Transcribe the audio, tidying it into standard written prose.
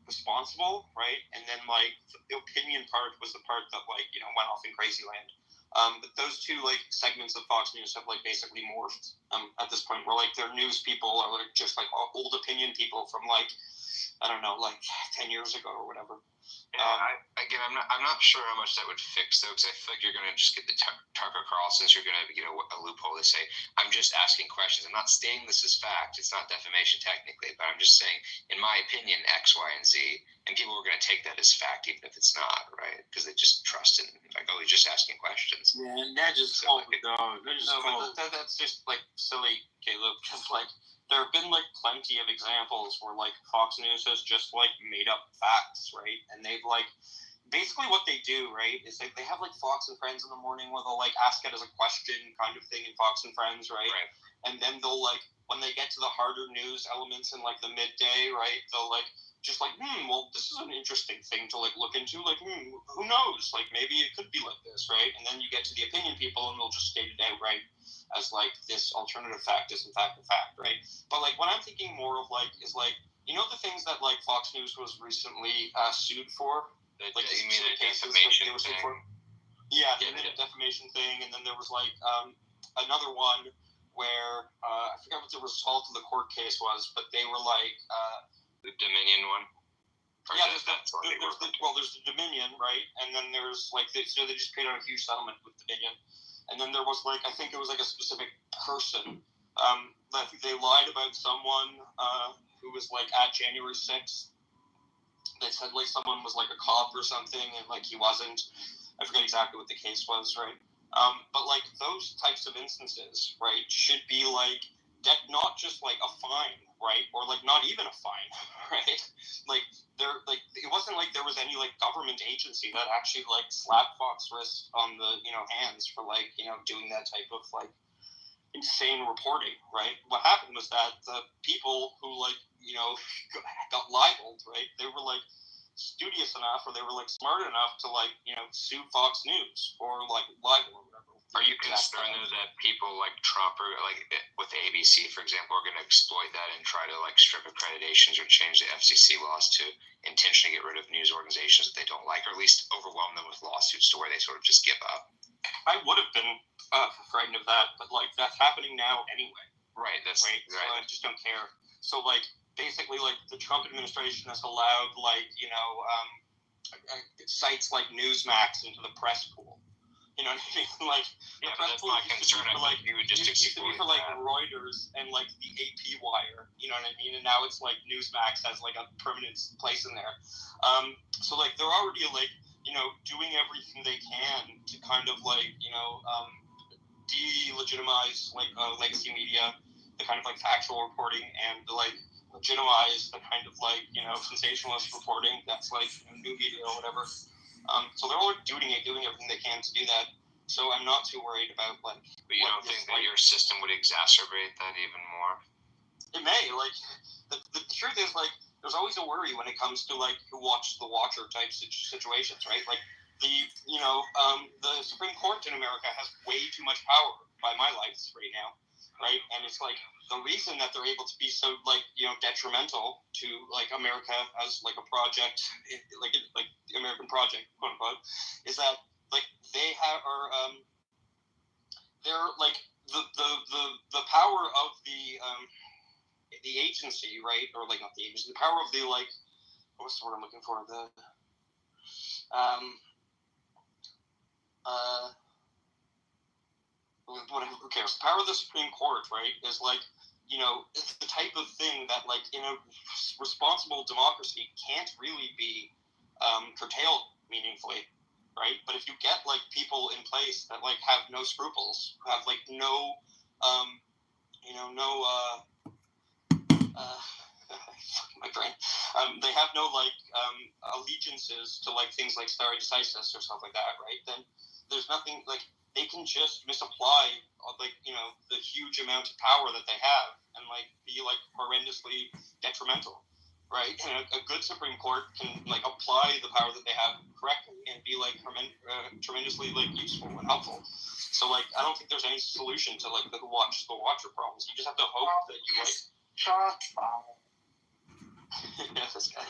responsible, right? And then like the opinion part was the part that like went off in crazy land. But those two like segments of Fox News have like basically morphed at this point, where like their news people are like just like old opinion people from like I don't know, like 10 years ago or whatever. Yeah, I'm not sure how much that would fix, though, because I feel like you're going to just get the Tucker Carlsons. You're going to get a loophole to say, I'm just asking questions. I'm not stating this as fact. It's not defamation technically, but I'm just saying, in my opinion, X, Y, and Z. And people are going to take that as fact, even if it's not, right? Because they just trust in, like, oh, he's just asking questions. Yeah, and that's just cold, dog. That's just, like, silly, Caleb, because, like, there have been like plenty of examples where like Fox News has just like made up facts, right? And they've like basically what they do, right, is they have like Fox and Friends in the morning where they'll like ask it as a question kind of thing in Fox and Friends, right? And then they'll like when they get to the harder news elements in like the midday, right, they'll like just like, well, this is an interesting thing to like look into. Like, who knows? Like maybe it could be like this, right? And then you get to the opinion people and they'll just state it out, right? As like this alternative fact is in fact a fact, right? But like what I'm thinking more of like is like the things that like Fox News was recently sued for, like you mean the defamation thing? Yeah, the defamation thing, and then there was like another one where I forget what the result of the court case was, but they were like the Dominion one. Yeah, there's the Dominion, right? And then there's like they just paid out a huge settlement with Dominion. And then there was like, I think it was like a specific person that they lied about someone who was like at January 6th. They said like someone was like a cop or something and like he wasn't. I forget exactly what the case was, right? But like those types of instances, right, should be like not just like a fine, right? Or like not even a fine, right? Like it wasn't like there was any like government agency that actually like slapped Fox wrist on the hands for like doing that type of like insane reporting, right? What happened was that the people who like got libeled, right? They were like studious enough or they were like smart enough to like sue Fox News or like libel or whatever. Are you concerned though that people like Trump or like with the ABC, for example, are going to exploit that and try to like strip accreditations or change the FCC laws to intentionally get rid of news organizations that they don't like, or at least overwhelm them with lawsuits to where they sort of just give up? I would have been frightened of that, but like that's happening now anyway. Right. That's right. So I just don't care. So like basically like the Trump administration has allowed like sites like Newsmax into the press pool. You know what I mean? Like, yeah, but that's my concern. I think you would just exploit for like Reuters and like the AP Wire. You know what I mean? And now it's like Newsmax has like a permanent place in there. So like they're already like doing everything they can to kind of like delegitimize like legacy media, the kind of like factual reporting, and like legitimize the kind of like sensationalist reporting that's like new media or whatever. So they're all doing everything they can to do that. So I'm not too worried about like. But you don't think that your system would exacerbate that even more? It may. Like the truth is like there's always a worry when it comes to like who watches the watcher type situations, right? Like the Supreme Court in America has way too much power by my lights right now, right? And it's like the reason that they're able to be so like detrimental to like America as like a project, like the American project, quote unquote, is that like they're like the power of the agency, right? Or like not the agency, the power of the like what's the word I'm looking for? Whatever, who cares? The power of the Supreme Court, right, is like, it's the type of thing that, like, in a responsible democracy can't really be curtailed meaningfully, right? But if you get, like, people in place that, like, have no scruples, have, like, no, my brain, they have no, like, allegiances to, like, things like stare decisis or stuff like that, right? Then there's nothing, like, they can just misapply, like, the huge amount of power that they have and, like, be, like, horrendously detrimental, right? And a good Supreme Court can, like, apply the power that they have correctly and be, like, tremendously, like, useful and helpful. So, like, I don't think there's any solution to, like, the watcher problems. You just have to hope that you, like... Shut up. Yeah, this guy.